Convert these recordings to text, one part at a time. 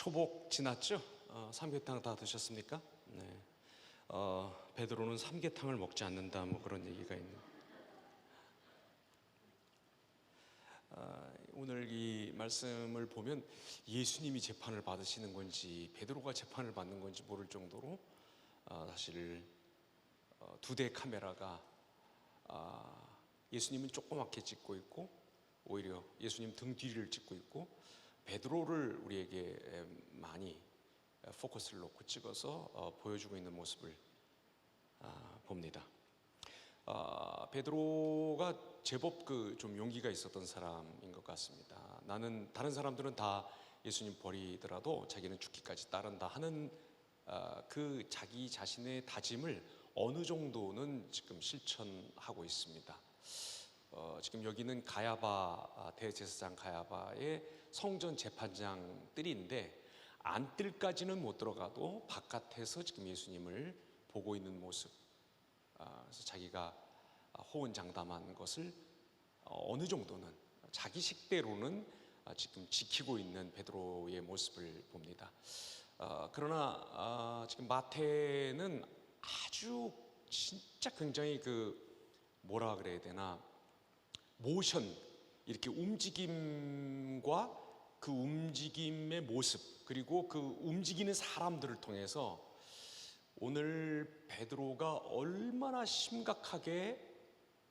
초복 지났죠? 삼계탕 다 드셨습니까? 네. 베드로는 삼계탕을 먹지 않는다, 뭐 그런 얘기가 있는. 오늘 이 말씀을 보면 예수님이 재판을 받으시는 건지 베드로가 재판을 받는 건지 모를 정도로 사실 두 대의 카메라가 예수님은 조그맣게 찍고 있고 오히려 예수님 등 뒤를 찍고 있고 베드로를 우리에게 많이 포커스를 놓고 찍어서 보여주고 있는 모습을 봅니다. 베드로가 제법 좀 용기가 있었던 사람인 것 같습니다. 나는 다른 사람들은 다 예수님 버리더라도 자기는 죽기까지 따른다 하는 그 자기 자신의 다짐을 어느 정도는 지금 실천하고 있습니다. 지금 여기는 가야바 대제사장 가야바의 성전 재판장들인데 안뜰까지는 못 들어가도 바깥에서 지금 예수님을 보고 있는 모습, 그래서 자기가 호언장담한 것을 어느 정도는 자기 식대로는 지금 지키고 있는 베드로의 모습을 봅니다. 그러나 지금 마태는 아주 진짜 굉장히 뭐라 그래야 되나, 모션, 이렇게 움직임과 그 움직임의 모습, 그리고 그 움직이는 사람들을 통해서 오늘 베드로가 얼마나 심각하게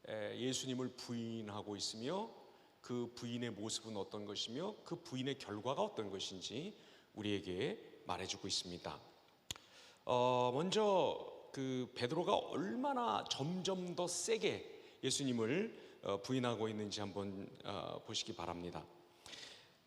예수님을 부인하고 있으며 그 부인의 모습은 어떤 것이며 그 부인의 결과가 어떤 것인지 우리에게 말해주고 있습니다. 먼저 베드로가 얼마나 점점 더 세게 예수님을 부인하고 있는지 한번 보시기 바랍니다.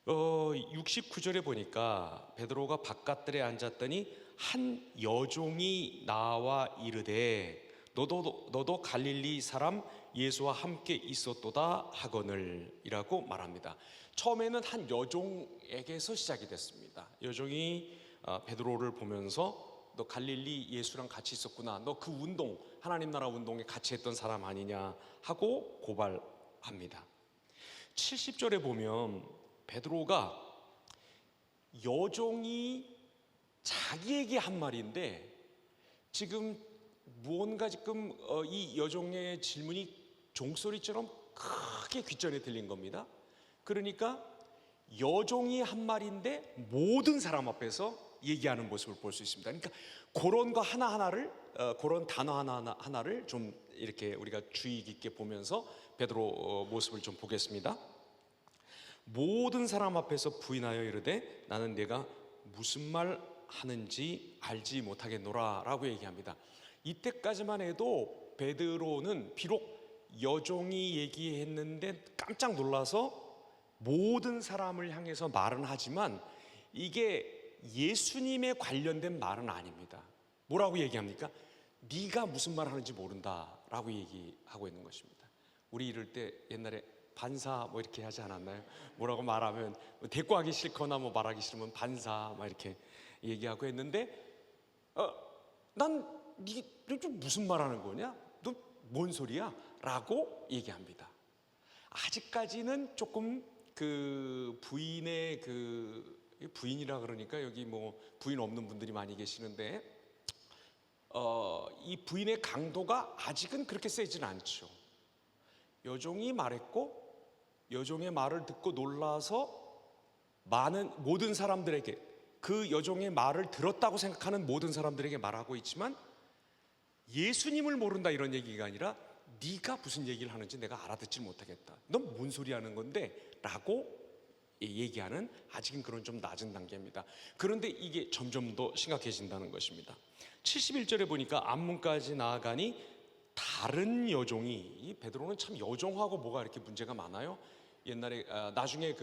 69절에 보니까 베드로가 바깥들에 앉았더니 한 여종이 나와 이르되 너도 갈릴리 사람 예수와 함께 있었도다 하거늘 이라고 말합니다. 처음에는 한 여종에게서 시작이 됐습니다. 여종이 베드로를 보면서 너 갈릴리 예수랑 같이 있었구나, 너 그 운동, 하나님 나라 운동에 같이 했던 사람 아니냐 하고 고발합니다. 70절에 보면 베드로가 여종이 자기에게 한 말인데 지금 무언가 지금 이 여종의 질문이 종소리처럼 크게 귓전에 들린 겁니다. 그러니까 여종이 한 말인데 모든 사람 앞에서 얘기하는 모습을 볼 수 있습니다. 그러니까 그런 거 하나하나를, 그런 단어 하나하나를 좀 이렇게 우리가 주의 깊게 보면서 베드로 모습을 좀 보겠습니다. 모든 사람 앞에서 부인하여 이르되 나는 내가 무슨 말 하는지 알지 못하겠노라 라고 얘기합니다. 이때까지만 해도 베드로는 비록 여종이 얘기했는데 깜짝 놀라서 모든 사람을 향해서 말은 하지만 이게 예수님에 관련된 말은 아닙니다. 뭐라고 얘기합니까? 네가 무슨 말 하는지 모른다 라고 얘기하고 있는 것입니다. 우리 이럴 때 옛날에 반사 뭐 이렇게 하지 않았나요? 뭐라고 말하면 대꾸하기 싫거나 뭐 말하기 싫으면 반사 막 이렇게 얘기하고 했는데 너 좀 무슨 말 하는 거냐? 너 뭔 소리야? 라고 얘기합니다. 아직까지는 조금 부인의 부인이라 그러니까 여기 뭐 부인 없는 분들이 많이 계시는데 이 부인의 강도가 아직은 그렇게 세지는 않죠. 여종이 말했고 여종의 말을 듣고 놀라서 모든 사람들에게, 그 여종의 말을 들었다고 생각하는 모든 사람들에게 말하고 있지만 예수님을 모른다 이런 얘기가 아니라 네가 무슨 얘기를 하는지 내가 알아듣지 못하겠다, 넌 뭔 소리 하는 건데? 라고 얘기하는, 아직은 그런 좀 낮은 단계입니다. 그런데 이게 점점 더 심각해진다는 것입니다. 71절에 보니까 앞문까지 나아가니 다른 여종이, 이 베드로는 참 여종하고 뭐가 이렇게 문제가 많아요. 옛날에 나중에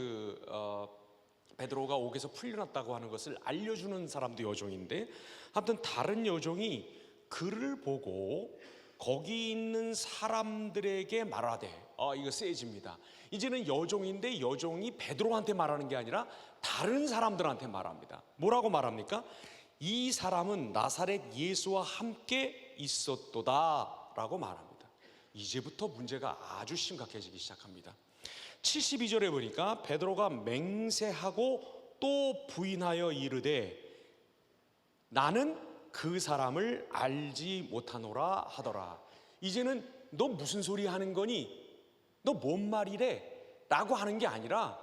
베드로가 옥에서 풀려났다고 하는 것을 알려주는 사람도 여종인데, 아무튼 다른 여종이 그를 보고 거기 있는 사람들에게 말하되, 이거 세집니다. 이제는 여종인데 여종이 베드로한테 말하는 게 아니라 다른 사람들한테 말합니다. 뭐라고 말합니까? 이 사람은 나사렛 예수와 함께 있었도다 라고 말합니다. 이제부터 문제가 아주 심각해지기 시작합니다. 72절에 보니까 베드로가 맹세하고 또 부인하여 이르되 나는 그 사람을 알지 못하노라 하더라. 이제는 너 무슨 소리 하는 거니? 너 뭔 말이래? 라고 하는 게 아니라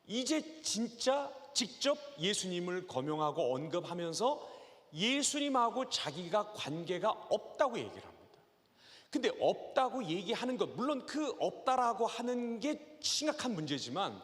이제 진짜 직접 예수님을 거명하고 언급하면서 예수님하고 자기가 관계가 없다고 얘기를 합니다. 근데 없다고 얘기하는 것, 물론 그 없다라고 하는 게 심각한 문제지만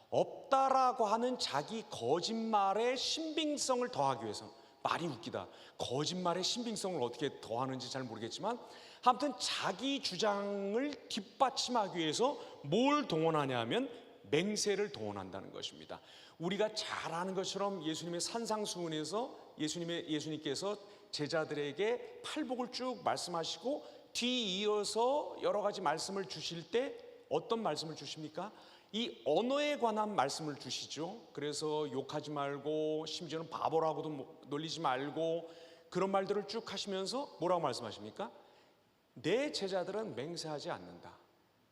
없다라고 하는 자기 거짓말의 신빙성을 더하기 위해서, 말이 웃기다, 거짓말의 신빙성을 어떻게 더하는지 잘 모르겠지만 아무튼 자기 주장을 뒷받침하기 위해서 뭘 동원하냐 하면 맹세를 동원한다는 것입니다. 우리가 잘 아는 것처럼 예수님의 산상수훈에서 예수님께서 제자들에게 팔복을 쭉 말씀하시고 뒤이어서 여러 가지 말씀을 주실 때 어떤 말씀을 주십니까? 이 언어에 관한 말씀을 주시죠. 그래서 욕하지 말고 심지어는 바보라고도 놀리지 말고 그런 말들을 쭉 하시면서 뭐라고 말씀하십니까? 내 제자들은 맹세하지 않는다.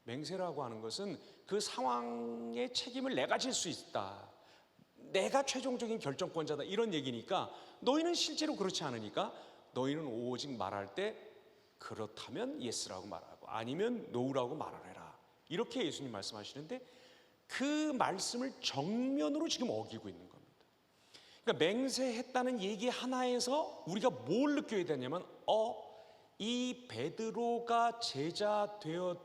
맹세라고 하는 것은 그 상황의 책임을 내가 질 수 있다, 내가 최종적인 결정권자다, 이런 얘기니까 너희는 실제로 그렇지 않으니까 너희는 오직 말할 때 그렇다면 예스라고 말하고 아니면 노우라고 말을 해라, 이렇게 예수님 말씀하시는데 그 말씀을 정면으로 지금 어기고 있는 겁니다. 그러니까 맹세했다는 얘기 하나에서 우리가 뭘 느껴야 되냐면 이 베드로가 제자 되어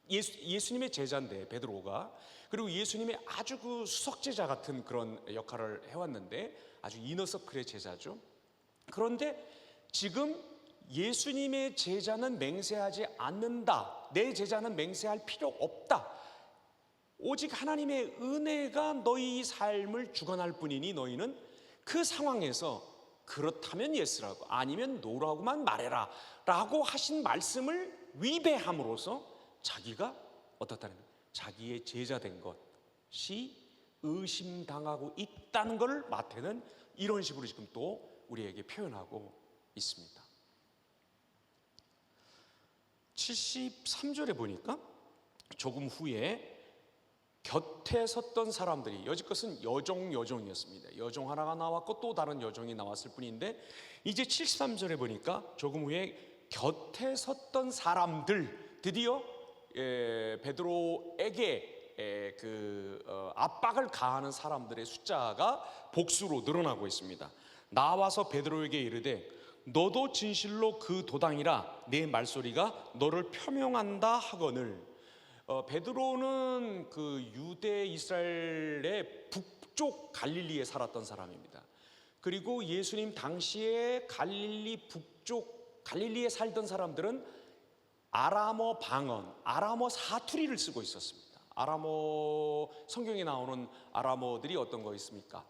예수님의 제자인데 베드로가, 그리고 예수님의 아주 그 수석제자 같은 그런 역할을 해왔는데 아주 이너서클의 제자죠. 그런데 지금 예수님의 제자는 맹세하지 않는다, 내 제자는 맹세할 필요 없다, 오직 하나님의 은혜가 너희 삶을 주관할 뿐이니 너희는 그 상황에서 그렇다면 예스라고 아니면 노라고만 말해라 라고 하신 말씀을 위배함으로써 자기가 어떻다는 거예요? 자기의 제자된 것이 의심당하고 있다는 것을 마태는 이런 식으로 지금 또 우리에게 표현하고 있습니다. 73절에 보니까 조금 후에 곁에 섰던 사람들이, 여지껏은 여종이었습니다. 여종 하나가 나왔고 또 다른 여종이 나왔을 뿐인데 이제 73절에 보니까 조금 후에 곁에 섰던 사람들, 드디어 베드로에게 압박을 가하는 사람들의 숫자가 복수로 늘어나고 있습니다. 나와서 베드로에게 이르되 너도 진실로 그 도당이라 내 말소리가 너를 표명한다 하거늘. 베드로는 그 유대 이스라엘의 북쪽 갈릴리에 살았던 사람입니다. 그리고 예수님 당시에 갈릴리 북쪽 갈릴리에 살던 사람들은 아람어 방언, 아람어 사투리를 쓰고 있었습니다. 아람어, 성경에 나오는 아람어들이 어떤 거 있습니까?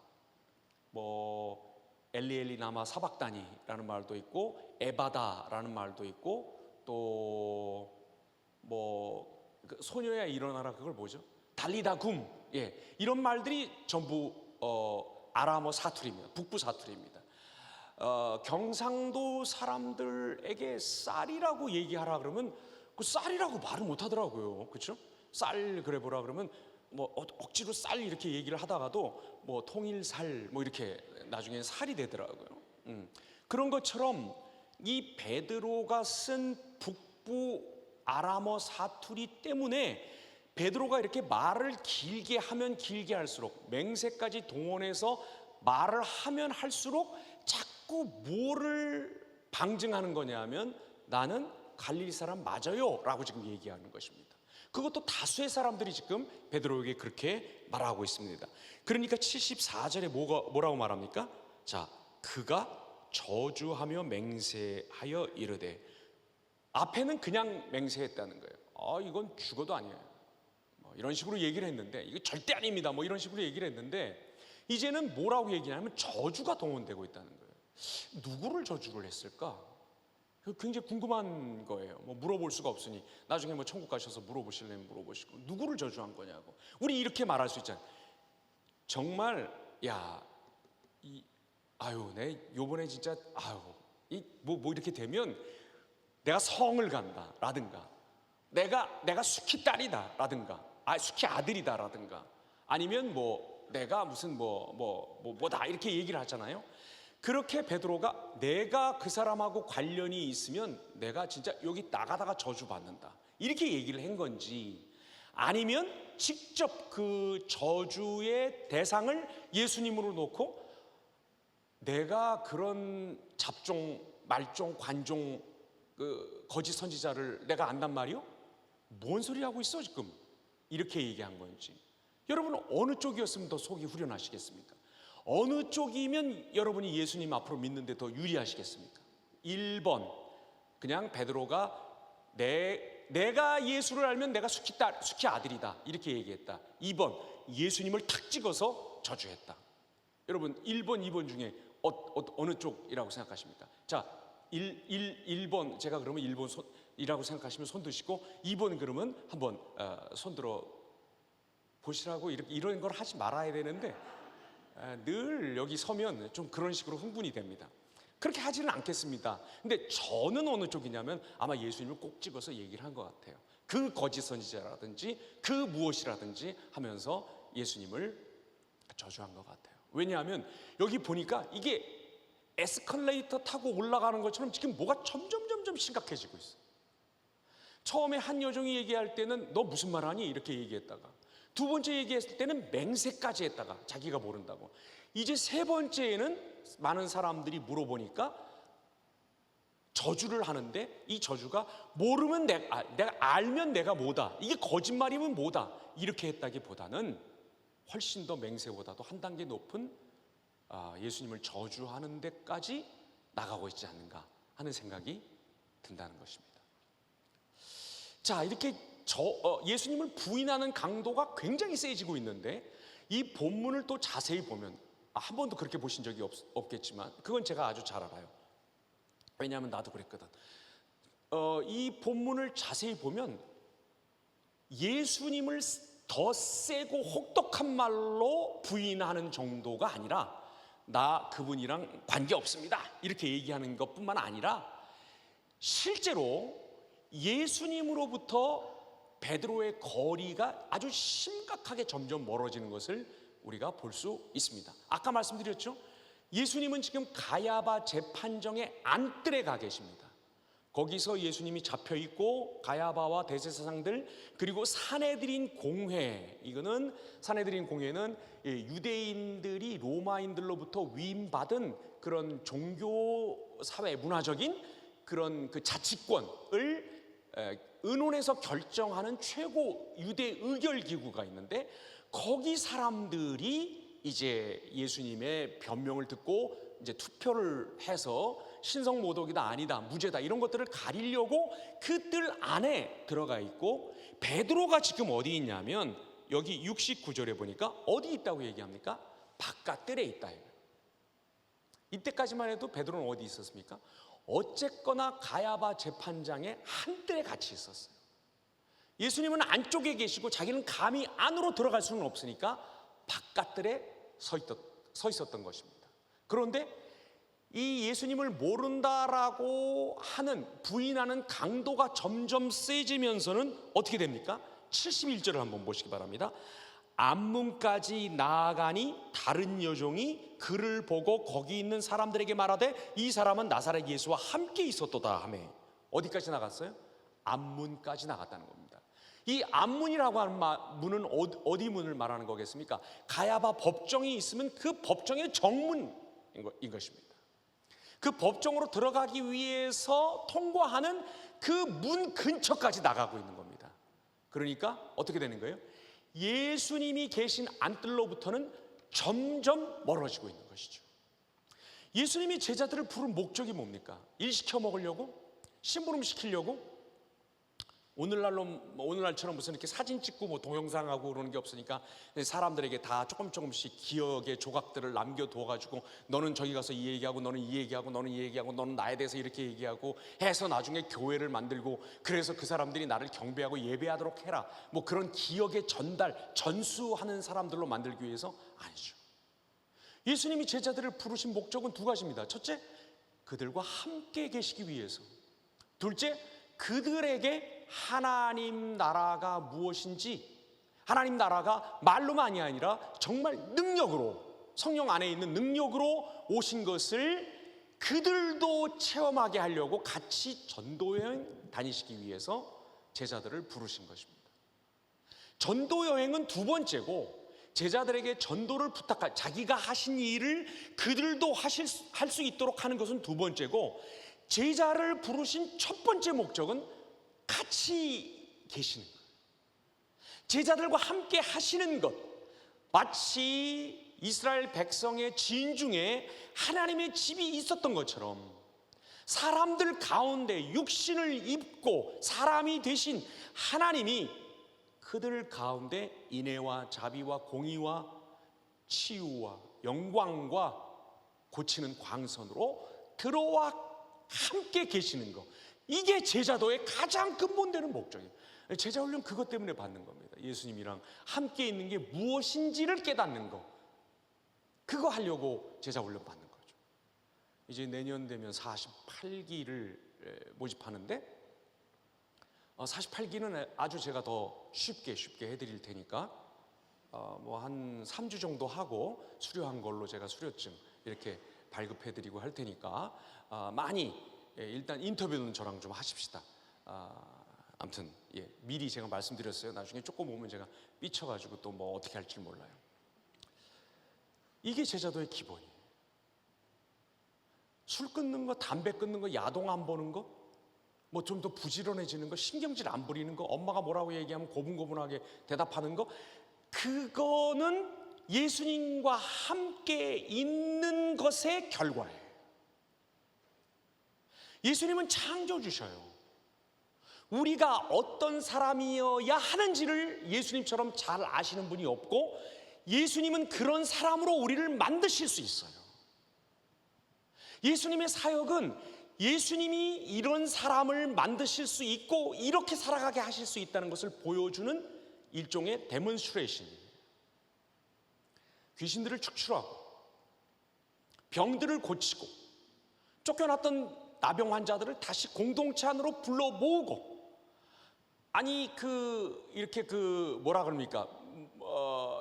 뭐 엘리엘리 나마 사박다니라는 말도 있고 에바다라는 말도 있고 또 뭐 소녀야 일어나라, 그걸 뭐죠? 달리다굼, 이런 말들이 전부 아람어 사투리입니다. 북부 사투리입니다. 경상도 사람들에게 쌀이라고 얘기하라 그러면 그 쌀이라고 말을 못 하더라고요. 그렇죠? 쌀 그래 보라 그러면 뭐 억지로 쌀 이렇게 얘기를 하다가도 뭐 통일살 뭐 이렇게 나중에 살이 되더라고요. 그런 것처럼 이 베드로가 쓴 북부 아람어 사투리 때문에 베드로가 이렇게 말을 길게 하면 길게 할수록, 맹세까지 동원해서 말을 하면 할수록 자꾸 뭐를 방증하는 거냐 하면 나는 갈릴리 사람 맞아요 라고 지금 얘기하는 것입니다. 그것도 다수의 사람들이 지금 베드로에게 그렇게 말하고 있습니다. 그러니까 74절에 뭐라고 말합니까? 자, 그가 저주하며 맹세하여 이르되, 앞에는 그냥 맹세했다는 거예요. 이건 죽어도 아니에요, 뭐 이런 식으로 얘기를 했는데, 이거 절대 아닙니다, 뭐 이런 식으로 얘기를 했는데 이제는 뭐라고 얘기하냐면 저주가 동원되고 있다는 거예요. 누구를 저주를 했을까? 굉장히 궁금한 거예요. 뭐 물어볼 수가 없으니 나중에 뭐 천국 가셔서 물어보시려면 물어보시고, 누구를 저주한 거냐고. 우리 이렇게 말할 수 있잖아요. 정말 내 요번에 진짜 뭐 이렇게 되면 내가 성을 간다 라든가, 내가 숙희 딸이다 라든가, 숙희 아들이다 라든가, 아니면 뭐 내가 무슨 뭐다 이렇게 얘기를 하잖아요. 그렇게 베드로가 내가 그 사람하고 관련이 있으면 내가 진짜 여기 나가다가 저주받는다 이렇게 얘기를 한 건지, 아니면 직접 그 저주의 대상을 예수님으로 놓고 내가 그런 잡종, 말종, 관종, 그 거짓 선지자를 내가 안단 말이요? 뭔 소리 하고 있어 지금? 이렇게 얘기한 건지. 여러분은 어느 쪽이었으면 더 속이 후련하시겠습니까? 어느 쪽이면 여러분이 예수님 앞으로 믿는데 더 유리하시겠습니까? 1번, 그냥 베드로가 내가 예수를 알면 내가 숙희 아들이다 이렇게 얘기했다. 2번, 예수님을 탁 찍어서 저주했다. 여러분 1번, 2번 중에 어느 쪽이라고 생각하십니까? 자, 1번 제가 그러면 1번이라고 생각하시면 손 드시고, 2번 그러면 한번 손 들어 보시라고. 이런 걸 하지 말아야 되는데 늘 여기 서면 좀 그런 식으로 흥분이 됩니다. 그렇게 하지는 않겠습니다. 근데 저는 어느 쪽이냐면 아마 예수님을 꼭 찍어서 얘기를 한 것 같아요. 그 거짓 선지자라든지 그 무엇이라든지 하면서 예수님을 저주한 것 같아요. 왜냐하면 여기 보니까 이게 에스컬레이터 타고 올라가는 것처럼 지금 뭐가 점점 심각해지고 있어요. 처음에 한 여종이 얘기할 때는 너 무슨 말 하니? 이렇게 얘기했다가, 두 번째 얘기했을 때는 맹세까지 했다가 자기가 모른다고, 이제 세 번째에는 많은 사람들이 물어보니까 저주를 하는데, 이 저주가 모르면 내가 알면 내가 뭐다, 이게 거짓말이면 뭐다 이렇게 했다기보다는 훨씬 더 맹세보다도 한 단계 높은 예수님을 저주하는 데까지 나가고 있지 않는가 하는 생각이 든다는 것입니다. 자, 이렇게 예수님을 부인하는 강도가 굉장히 세지고 있는데, 이 본문을 또 자세히 보면 한 번도 그렇게 보신 적이 없겠지만 그건 제가 아주 잘 알아요. 왜냐하면 나도 그랬거든. 이 본문을 자세히 보면 예수님을 더 세고 혹독한 말로 부인하는 정도가 아니라, 나 그분이랑 관계없습니다 이렇게 얘기하는 것뿐만 아니라 실제로 예수님으로부터 베드로의 거리가 아주 심각하게 점점 멀어지는 것을 우리가 볼 수 있습니다. 아까 말씀드렸죠? 예수님은 지금 가야바 재판정의 안뜰에 가 계십니다. 거기서 예수님이 잡혀 있고 가야바와 대제사장들 그리고 사내들인 공회, 이거는 사내들인 공회는 유대인들이 로마인들로부터 위임받은 그런 종교 사회 문화적인 그런 그 자치권을 의논해서 결정하는 최고 유대 의결 기구가 있는데, 거기 사람들이 이제 예수님의 변명을 듣고 이제 투표를 해서 신성 모독이다 아니다 무죄다 이런 것들을 가리려고 그 뜰 안에 들어가 있고, 베드로가 지금 어디 있냐면 여기 69절에 보니까 어디 있다고 얘기합니까? 바깥뜰에 있다. 이때까지만 해도 베드로는 어디 있었습니까? 어쨌거나 가야바 재판장의 한뜰에 같이 있었어요. 예수님은 안쪽에 계시고 자기는 감히 안으로 들어갈 수는 없으니까 바깥뜰에 서 있었던 것입니다. 그런데 이 예수님을 모른다라고 하는 부인하는 강도가 점점 세지면서는 어떻게 됩니까? 71절을 한번 보시기 바랍니다. 앞문까지 나아가니 다른 여종이 그를 보고 거기 있는 사람들에게 말하되 이 사람은 나사렛 예수와 함께 있었도다 하며, 어디까지 나갔어요? 앞문까지 나갔다는 겁니다. 이 앞문이라고 하는 문은 어디 문을 말하는 거겠습니까? 가야바 법정이 있으면 그 법정의 정문인 것입니다. 그 법정으로 들어가기 위해서 통과하는 그 문 근처까지 나가고 있는 겁니다. 그러니까 어떻게 되는 거예요? 예수님이 계신 안뜰로부터는 점점 멀어지고 있는 것이죠. 예수님이 제자들을 부른 목적이 뭡니까? 일 시켜 먹으려고? 심부름 시키려고? 오늘날처럼 무슨 이렇게 사진 찍고 뭐 동영상하고 그러는 게 없으니까 사람들에게 다 조금씩 기억의 조각들을 남겨둬가지고 너는 저기 가서 이 얘기하고 너는 이 얘기하고 너는 이 얘기하고 너는 나에 대해서 이렇게 얘기하고 해서 나중에 교회를 만들고, 그래서 그 사람들이 나를 경배하고 예배하도록 해라, 뭐 그런 기억의 전수하는 사람들로 만들기 위해서 아니죠. 예수님이 제자들을 부르신 목적은 두 가지입니다. 첫째, 그들과 함께 계시기 위해서. 둘째, 그들에게 하나님 나라가 무엇인지, 하나님 나라가 말로만이 아니라 정말 능력으로, 성령 안에 있는 능력으로 오신 것을 그들도 체험하게 하려고 같이 전도여행 다니시기 위해서 제자들을 부르신 것입니다. 전도여행은 두 번째고, 제자들에게 전도를 부탁할, 자기가 하신 일을 그들도 할 수 있도록 하는 것은 두 번째고, 제자를 부르신 첫 번째 목적은 같이 계시는 것, 제자들과 함께 하시는 것. 마치 이스라엘 백성의 진중에 하나님의 집이 있었던 것처럼 사람들 가운데 육신을 입고 사람이 되신 하나님이 그들 가운데 인애와 자비와 공의와 치유와 영광과 고치는 광선으로 들어와 함께 계시는 것, 이게 제자도의 가장 근본되는 목적이에요. 제자 훈련 그것 때문에 받는 겁니다. 예수님이랑 함께 있는 게 무엇인지를 깨닫는 거, 그거 하려고 제자 훈련 받는 거죠. 이제 내년 되면 48기를 모집하는데, 48기는 아주 제가 더 쉽게 해드릴 테니까 뭐 한 3주 정도 하고 수료한 걸로 제가 수료증 이렇게 발급해드리고 할 테니까 많이 일단 인터뷰는 저랑 좀 하십시다. 아무튼 미리 제가 말씀드렸어요. 나중에 조금 오면 제가 삐쳐가지고 또 뭐 어떻게 할지 몰라요. 이게 제자도의 기본이에요. 술 끊는 거, 담배 끊는 거, 야동 안 보는 거, 뭐 좀 더 부지런해지는 거, 신경질 안 부리는 거, 엄마가 뭐라고 얘기하면 고분고분하게 대답하는 거, 그거는 예수님과 함께 있는 것의 결과예요. 예수님은 창조주셔요. 우리가 어떤 사람이어야 하는지를 예수님처럼 잘 아시는 분이 없고, 예수님은 그런 사람으로 우리를 만드실 수 있어요. 예수님의 사역은 예수님이 이런 사람을 만드실 수 있고 이렇게 살아가게 하실 수 있다는 것을 보여주는 일종의 데몬스트레이션이에요. 귀신들을 축출하고 병들을 고치고 쫓겨났던 나병 환자들을 다시 공동체 안으로 불러 모으고, 아니 이렇게 뭐라 그럽니까?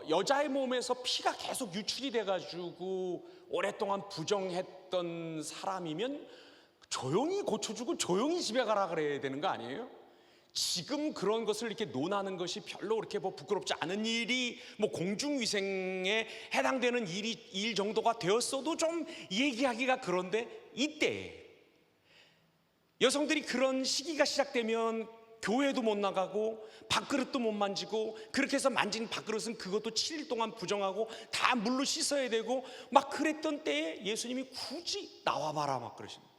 여자의 몸에서 피가 계속 유출이 돼가지고 오랫동안 부정했던 사람이면 조용히 고쳐주고 조용히 집에 가라 그래야 되는 거 아니에요? 지금 그런 것을 이렇게 논하는 것이 별로 그렇게 뭐 부끄럽지 않은 일이, 뭐 공중위생에 해당되는 일 정도가 되었어도 좀 얘기하기가 그런데, 이때 여성들이 그런 시기가 시작되면 교회도 못 나가고 밥그릇도 못 만지고, 그렇게 해서 만진 밥그릇은 그것도 7일 동안 부정하고 다 물로 씻어야 되고 막 그랬던 때에 예수님이 굳이 나와봐라 막 그러시는 거예요.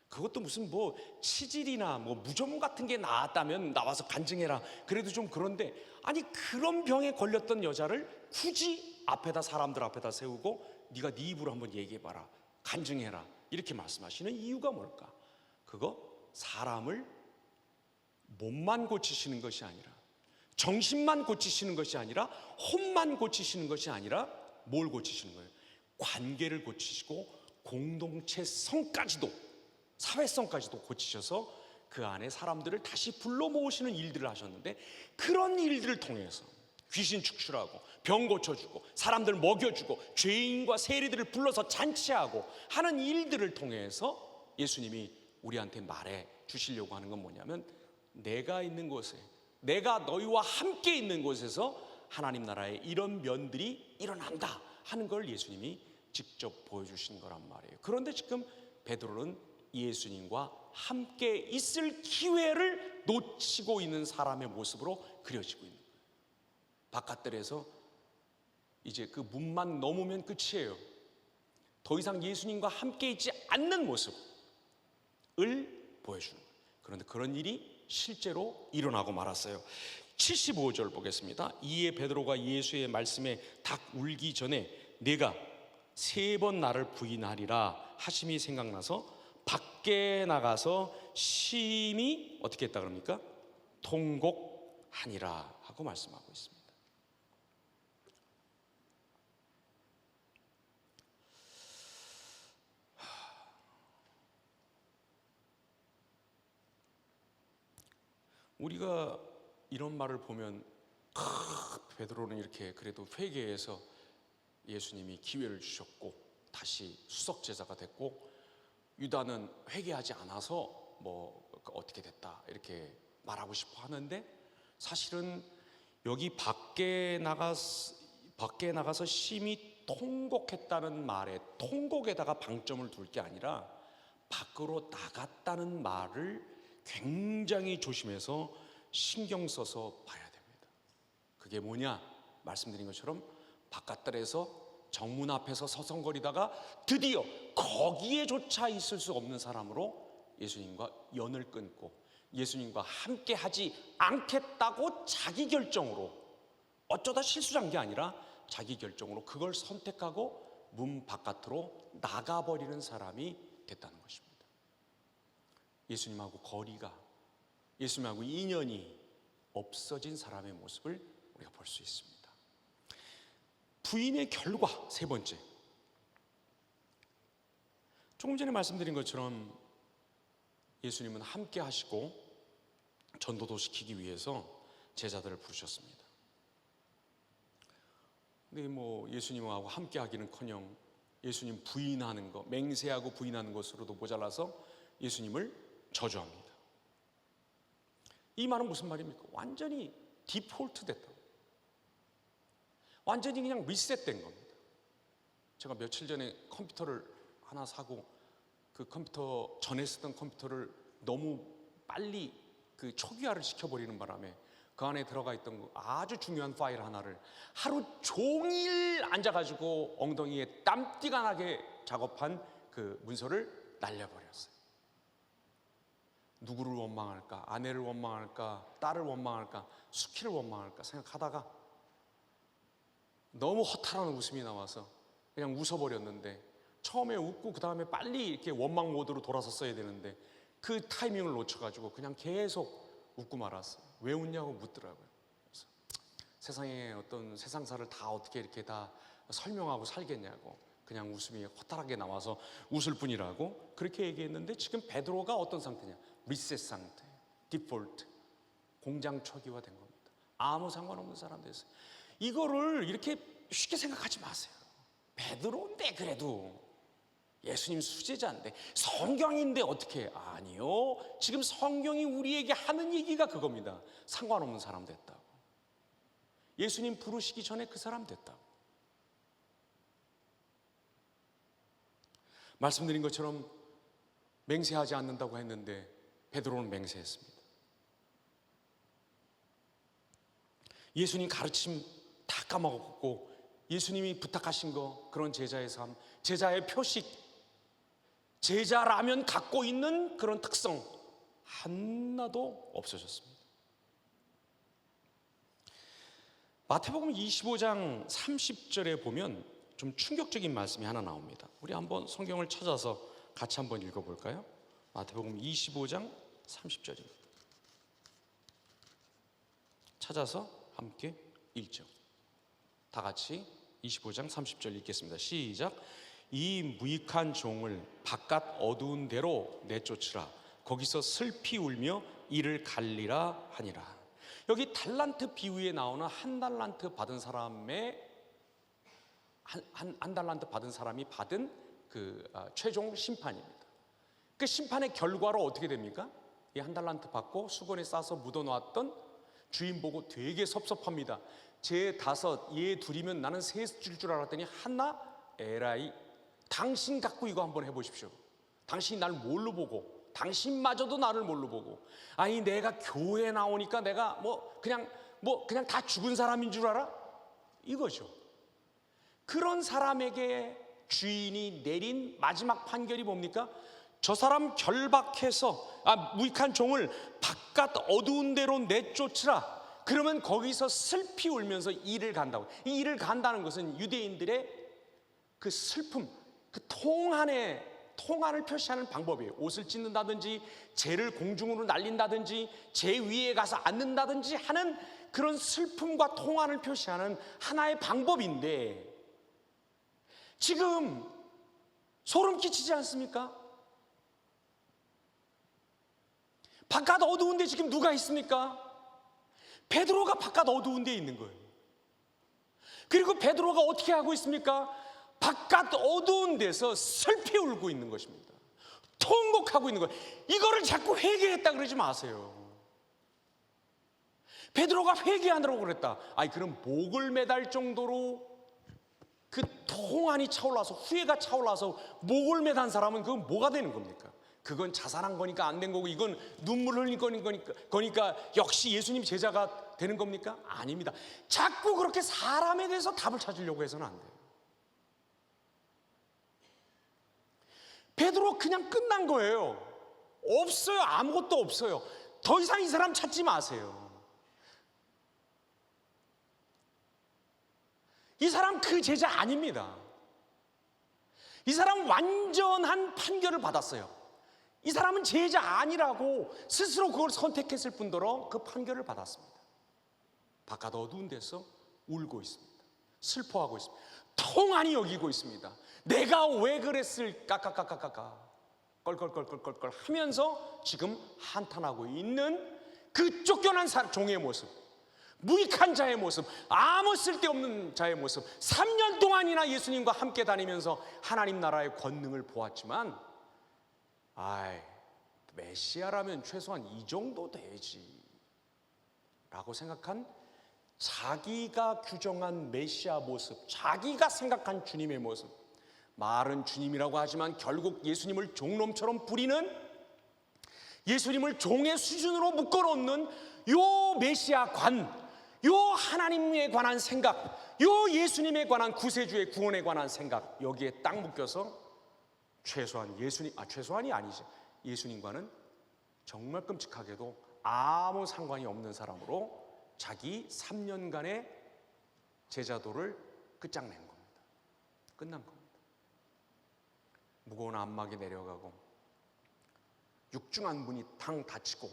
그것도 무슨 뭐 치질이나 뭐 무좀 같은 게 나왔다면 나와서 간증해라, 그래도 좀 그런데, 아니 그런 병에 걸렸던 여자를 굳이 사람들 앞에다 세우고 네가 네 입으로 한번 얘기해봐라, 간증해라, 이렇게 말씀하시는 이유가 뭘까? 그거 사람을 몸만 고치시는 것이 아니라, 정신만 고치시는 것이 아니라, 혼만 고치시는 것이 아니라 뭘 고치시는 거예요? 관계를 고치시고 공동체성까지도, 사회성까지도 고치셔서 그 안에 사람들을 다시 불러 모으시는 일들을 하셨는데, 그런 일들을 통해서 귀신 축출하고 병 고쳐주고 사람들 먹여주고 죄인과 세리들을 불러서 잔치하고 하는 일들을 통해서 예수님이 우리한테 말해 주시려고 하는 건 뭐냐면, 내가 있는 곳에, 내가 너희와 함께 있는 곳에서 하나님 나라의 이런 면들이 일어난다 하는 걸 예수님이 직접 보여주신 거란 말이에요. 그런데 지금 베드로는 예수님과 함께 있을 기회를 놓치고 있는 사람의 모습으로 그려지고 있는 거예요. 바깥들에서 이제 그 문만 넘으면 끝이에요. 더 이상 예수님과 함께 있지 않는 모습을 보여주는 거예요. 그런데 그런 일이 실제로 일어나고 말았어요. 75절 보겠습니다. 이에 베드로가 예수의 말씀에 닭 울기 전에 내가 3번 나를 부인하리라 하심이 생각나서 밖에 나가서 심히 어떻게 했다 그럽니까? 통곡하니라 하고 말씀하고 있습니다. 우리가 이런 말을 보면 베드로는 이렇게 그래도 회개해서 예수님이 기회를 주셨고 다시 수석 제자가 됐고, 유다는 회개하지 않아서 뭐 어떻게 됐다 이렇게 말하고 싶어 하는데, 사실은 여기 밖에 나가서 심히 통곡했다는 말에 통곡에다가 방점을 둘 게 아니라 밖으로 나갔다는 말을 굉장히 조심해서 신경 써서 봐야 됩니다. 그게 뭐냐? 말씀드린 것처럼 바깥들에서 정문 앞에서 서성거리다가 드디어 거기에조차 있을 수 없는 사람으로 예수님과 연을 끊고 예수님과 함께 하지 않겠다고 자기 결정으로, 어쩌다 실수한 게 아니라 자기 결정으로 그걸 선택하고 문 바깥으로 나가버리는 사람이 됐다는 것입니다. 예수님하고 거리가, 예수님하고 인연이 없어진 사람의 모습을 우리가 볼 수 있습니다. 부인의 결과, 세 번째, 조금 전에 말씀드린 것처럼 예수님은 함께 하시고 전도도 시키기 위해서 제자들을 부르셨습니다. 근데 뭐 예수님하고 함께 하기는커녕 예수님 부인하는 것, 맹세하고 부인하는 것으로도 모자라서 예수님을 저주합니다. 이 말은 무슨 말입니까? 완전히 디폴트 됐다, 완전히 그냥 리셋된 겁니다. 제가 며칠 전에 컴퓨터를 하나 사고 그 컴퓨터, 전에 쓰던 컴퓨터를 너무 빨리 그 초기화를 시켜버리는 바람에 그 안에 들어가 있던 아주 중요한 파일 하나를 하루 종일 앉아가지고 엉덩이에 땀띠가 나게 작업한 그 문서를 날려버렸어요. 누구를 원망할까? 아내를 원망할까? 딸을 원망할까? 수키를 원망할까? 생각하다가 너무 허탈한 웃음이 나와서 그냥 웃어버렸는데, 처음에 웃고 그 다음에 빨리 이렇게 원망 모드로 돌아섰어야 되는데 그 타이밍을 놓쳐가지고 그냥 계속 웃고 말았어요. 왜 웃냐고 묻더라고요. 그래서 세상에 어떤 세상사를 다 어떻게 이렇게 다 설명하고 살겠냐고, 그냥 웃음이 허탈하게 나와서 웃을 뿐이라고 그렇게 얘기했는데, 지금 베드로가 어떤 상태냐? 리셋 상태, 디폴트, 공장 초기화된 겁니다. 아무 상관없는 사람 됐어요. 이거를 이렇게 쉽게 생각하지 마세요. 베드로인데, 그래도 예수님 수제자인데, 성경인데 어떻게? 아니요, 지금 성경이 우리에게 하는 얘기가 그겁니다. 상관없는 사람 됐다고. 예수님 부르시기 전에 그 사람 됐다고. 말씀드린 것처럼 맹세하지 않는다고 했는데 베드로는 맹세했습니다. 예수님 가르침 다 까먹었고 예수님이 부탁하신 거, 그런 제자의 삶, 제자의 표식, 제자라면 갖고 있는 그런 특성 하나도 없어졌습니다. 마태복음 25장 30절에 보면 좀 충격적인 말씀이 하나 나옵니다. 우리 한번 성경을 찾아서 같이 한번 읽어볼까요? 마태복음 25장 30절입니다. 찾아서 함께 읽죠. 다 같이 25장 30절 읽겠습니다. 시작. 이 무익한 종을 바깥 어두운 데로 내쫓으라. 거기서 슬피 울며 이를 갈리라 하니라. 여기 달란트 비유에 나오는 한 달란트 받은 사람의 한 달란트 받은 사람이 받은 그 최종 심판입니다. 그 심판의 결과로 어떻게 됩니까? 이 한 달란트 받고 수건에 싸서 묻어놨던 주인 보고 되게 섭섭합니다. 제 5, 얘 2이면 나는 3 줄 알았더니 하나? 에라이, 당신 갖고 이거 한번 해보십시오. 당신이 날 뭘로 보고, 당신마저도 나를 뭘로 보고, 아니 내가 교회 나오니까 내가 그냥 다 죽은 사람인 줄 알아? 이거죠. 그런 사람에게 주인이 내린 마지막 판결이 뭡니까? 저 사람 결박해서 무익한 종을 바깥 어두운 데로 내쫓으라. 그러면 거기서 슬피 울면서 이를 간다고. 이 이를 간다는 것은 유대인들의 그 슬픔, 그 통한을 표시하는 방법이에요. 옷을 찢는다든지 재를 공중으로 날린다든지 재 위에 가서 앉는다든지 하는 그런 슬픔과 통한을 표시하는 하나의 방법인데, 지금 소름 끼치지 않습니까? 바깥 어두운데 지금 누가 있습니까? 베드로가 바깥 어두운 데 있는 거예요. 그리고 베드로가 어떻게 하고 있습니까? 바깥 어두운 데서 슬피 울고 있는 것입니다. 통곡하고 있는 거예요. 이거를 자꾸 회개했다 그러지 마세요. 베드로가 회개하느라고 그랬다. 아니, 그럼 목을 매달 정도로 그 통안이 차올라서, 후회가 차올라서 목을 매단 사람은 그건 뭐가 되는 겁니까? 그건 자살한 거니까 안 된 거고, 이건 눈물 흘린 거니까 역시 예수님 제자가 되는 겁니까? 아닙니다. 자꾸 그렇게 사람에 대해서 답을 찾으려고 해서는 안 돼요. 베드로 그냥 끝난 거예요. 없어요. 아무것도 없어요. 더 이상 이 사람 찾지 마세요. 이 사람 그 제자 아닙니다. 이 사람 완전한 판결을 받았어요. 이 사람은 제자 아니라고 스스로 그걸 선택했을 뿐더러 그 판결을 받았습니다. 바깥 어두운 데서 울고 있습니다. 슬퍼하고 있습니다. 통안이 여기고 있습니다. 내가 왜 그랬을까 껄껄껄껄껄 하면서 지금 한탄하고 있는 그 쫓겨난 종의 모습, 무익한 자의 모습, 아무 쓸데없는 자의 모습, 3년 동안이나 예수님과 함께 다니면서 하나님 나라의 권능을 보았지만, 메시아라면 최소한 이 정도 되지 라고 생각한, 자기가 규정한 메시아 모습, 자기가 생각한 주님의 모습, 말은 주님이라고 하지만 결국 예수님을 종놈처럼 부리는, 예수님을 종의 수준으로 묶어놓는 요 메시아 관, 요 하나님에 관한 생각, 요 예수님에 관한 구세주의 구원에 관한 생각, 여기에 딱 묶여서 최소한 최소한이 아니지, 예수님과는 정말 끔찍하게도 아무 상관이 없는 사람으로 자기 3년간의 제자도를 끝장낸 겁니다. 끝난 겁니다. 무거운 안막이 내려가고 육중한 문이 탕 닫히고,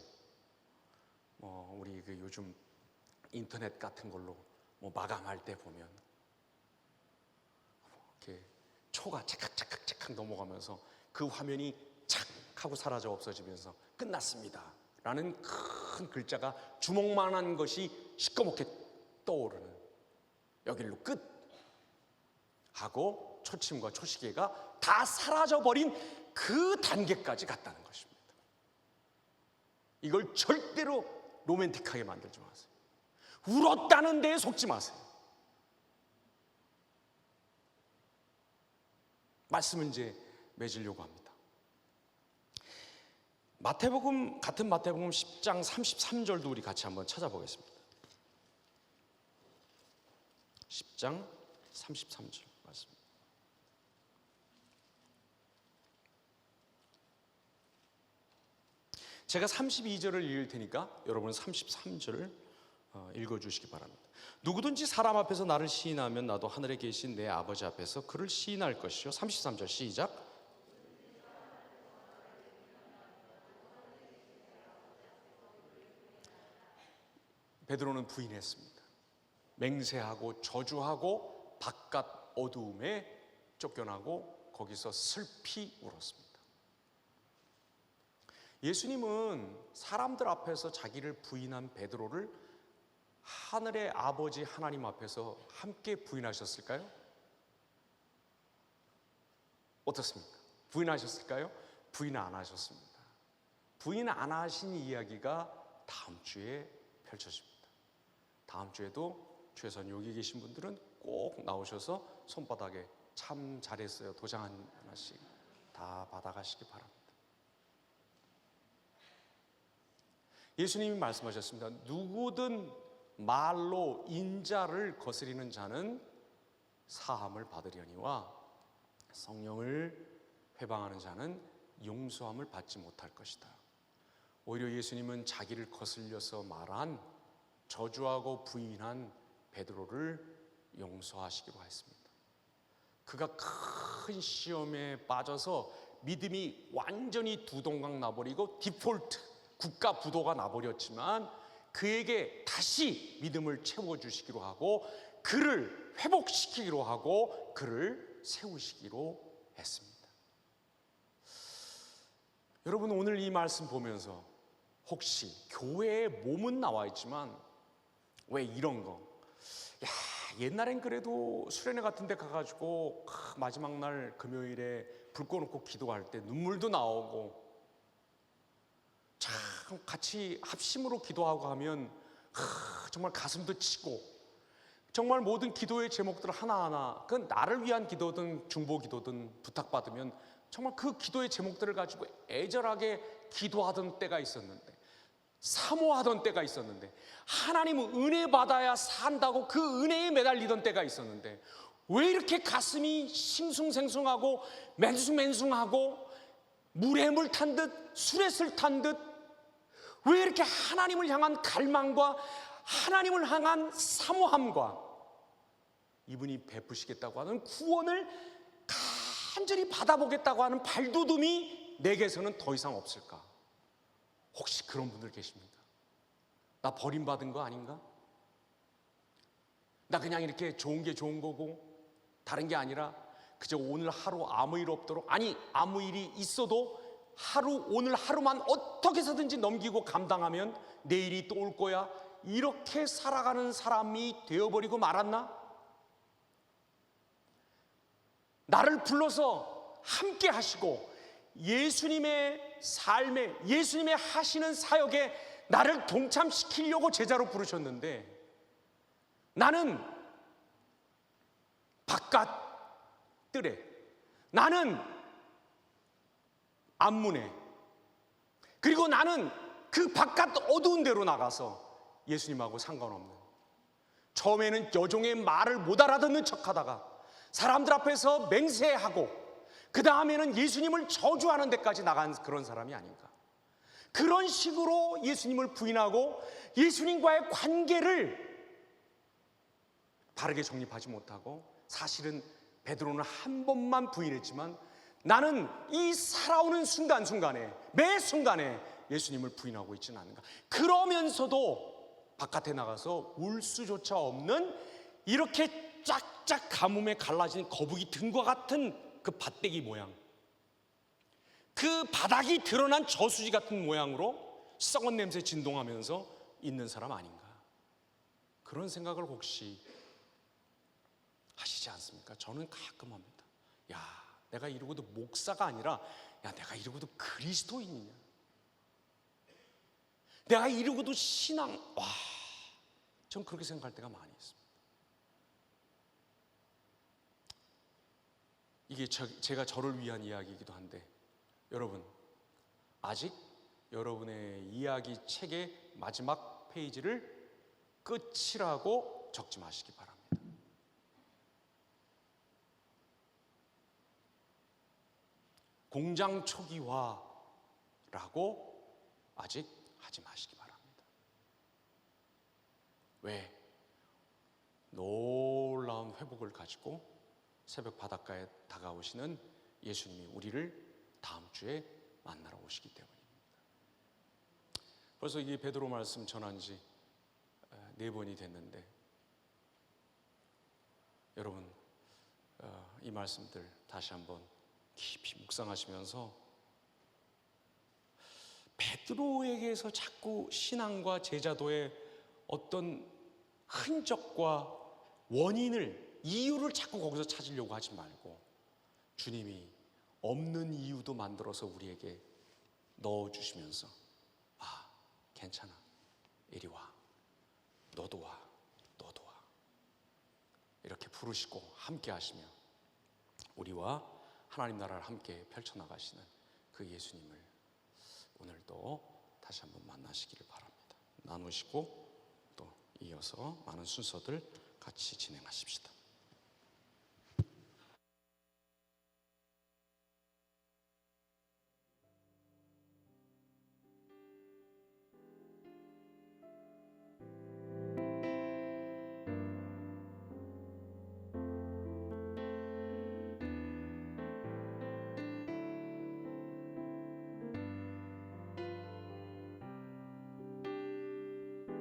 우리 요즘 인터넷 같은 걸로 마감할 때 보면 이렇게 초가 착각 넘어가면서 그 화면이 착 하고 사라져 없어지면서 끝났습니다 라는 큰 글자가 주먹만한 것이 시꺼멓게 떠오르는, 여길로 끝 하고 초침과 초시계가 다 사라져버린 그 단계까지 갔다는 것입니다. 이걸 절대로 로맨틱하게 만들지 마세요. 울었다는 데에 속지 마세요. 말씀은 이제 맺으려고 합니다. 같은 마태복음 10장 33절도 우리 같이 한번 찾아보겠습니다. 10장 33절 말씀. 제가 32절을 읽을 테니까 여러분은 33절을 읽어주시기 바랍니다. 누구든지 사람 앞에서 나를 시인하면 나도 하늘에 계신 내 아버지 앞에서 그를 시인할 것이요. 33절 시작. 베드로는 부인했습니다. 맹세하고 저주하고 바깥 어두움에 쫓겨나고 거기서 슬피 울었습니다. 예수님은 사람들 앞에서 자기를 부인한 베드로를 하늘의 아버지 하나님 앞에서 함께 부인하셨을까요? 어떻습니까? 부인하셨을까요? 부인 안 하셨습니다. 부인 안 하신 이야기가 다음 주에 펼쳐집니다. 다음 주에도 주에서 여기 계신 분들은 꼭 나오셔서 손바닥에 참 잘했어요 도장 하나씩 다 받아가시기 바랍니다. 예수님이 말씀하셨습니다. 누구든 말로 인자를 거스리는 자는 사함을 받으려니와 성령을 회방하는 자는 용서함을 받지 못할 것이다. 오히려 예수님은 자기를 거슬려서 말한, 저주하고 부인한 베드로를 용서하시기로 했습니다. 그가 큰 시험에 빠져서 믿음이 완전히 두동강 나버리고 디폴트 국가 부도가 나버렸지만, 그에게 다시 믿음을 채워주시기로 하고 그를 회복시키기로 하고 그를 세우시기로 했습니다. 여러분, 오늘 이 말씀 보면서 혹시 교회에 몸은 나와 있지만 왜 이런 거? 야, 옛날엔 그래도 수련회 같은 데 가가지고 마지막 날 금요일에 불 꺼놓고 기도할 때 눈물도 나오고 참 같이 합심으로 기도하고 하면 정말 가슴도 치고 정말 모든 기도의 제목들 하나하나 그 나를 위한 기도든 중보 기도든 부탁받으면 정말 그 기도의 제목들을 가지고 애절하게 기도하던 때가 있었는데, 사모하던 때가 있었는데, 하나님은 은혜 받아야 산다고 그 은혜에 매달리던 때가 있었는데, 왜 이렇게 가슴이 싱숭생숭하고 맨숭맨숭하고 물에 물 탄 듯 술에 술 탄 듯 왜 이렇게 하나님을 향한 갈망과 하나님을 향한 사모함과 이분이 베푸시겠다고 하는 구원을 간절히 받아보겠다고 하는 발돋움이 내게서는 더 이상 없을까? 혹시 그런 분들 계십니까? 나 버림받은 거 아닌가? 나 그냥 이렇게 좋은 게 좋은 거고 다른 게 아니라 그저 오늘 하루 아무 일 없도록, 아니 아무 일이 있어도 오늘 하루만 어떻게 해서든지 넘기고 감당하면 내일이 또 올 거야, 이렇게 살아가는 사람이 되어버리고 말았나? 나를 불러서 함께 하시고 예수님의 삶에, 예수님의 하시는 사역에 나를 동참시키려고 제자로 부르셨는데, 나는 바깥 뜰에, 나는 앞문에, 그리고 나는 그 바깥 어두운 데로 나가서 예수님하고 상관없는, 처음에는 여종의 말을 못 알아듣는 척하다가 사람들 앞에서 맹세하고 그 다음에는 예수님을 저주하는 데까지 나간 그런 사람이 아닌가. 그런 식으로 예수님을 부인하고 예수님과의 관계를 바르게 정립하지 못하고, 사실은 베드로는 한 번만 부인했지만 나는 이 살아오는 순간순간에, 매 순간에 예수님을 부인하고 있지는 않은가. 그러면서도 바깥에 나가서 울 수조차 없는, 이렇게 쫙쫙 가뭄에 갈라진 거북이 등과 같은 그 밭대기 모양, 그 바닥이 드러난 저수지 같은 모양으로 썩은 냄새 진동하면서 있는 사람 아닌가. 그런 생각을 혹시 하시지 않습니까? 저는 가끔 합니다. 야, 내가 이러고도 목사가 아니라, 야, 내가 이러고도 그리스도인이냐, 내가 이러고도 신앙, 와, 전 그렇게 생각할 때가 많이 있습니다. 이게 제가 저를 위한 이야기이기도 한데, 여러분 아직 여러분의 이야기 책의 마지막 페이지를 끝이라고 적지 마시기 바랍니다. 공장 초기화라고 아직 하지 마시기 바랍니다. 왜? 놀라운 회복을 가지고 새벽 바닷가에 다가오시는 예수님이 우리를 다음 주에 만나러 오시기 때문입니다. 벌써 이 베드로 말씀 전한 지 4번이 됐는데, 여러분 이 말씀들 다시 한번 깊이 묵상하시면서 베드로에게서 자꾸 신앙과 제자도의 어떤 흔적과 원인을, 이유를 자꾸 거기서 찾으려고 하지 말고, 주님이 없는 이유도 만들어서 우리에게 넣어주시면서, 아, 괜찮아, 이리 와, 너도 와, 너도 와, 이렇게 부르시고 함께 하시며 우리와 하나님 나라를 함께 펼쳐나가시는 그 예수님을 오늘도 다시 한번 만나시기를 바랍니다. 나누시고 또 이어서 많은 순서들 같이 진행하십시다.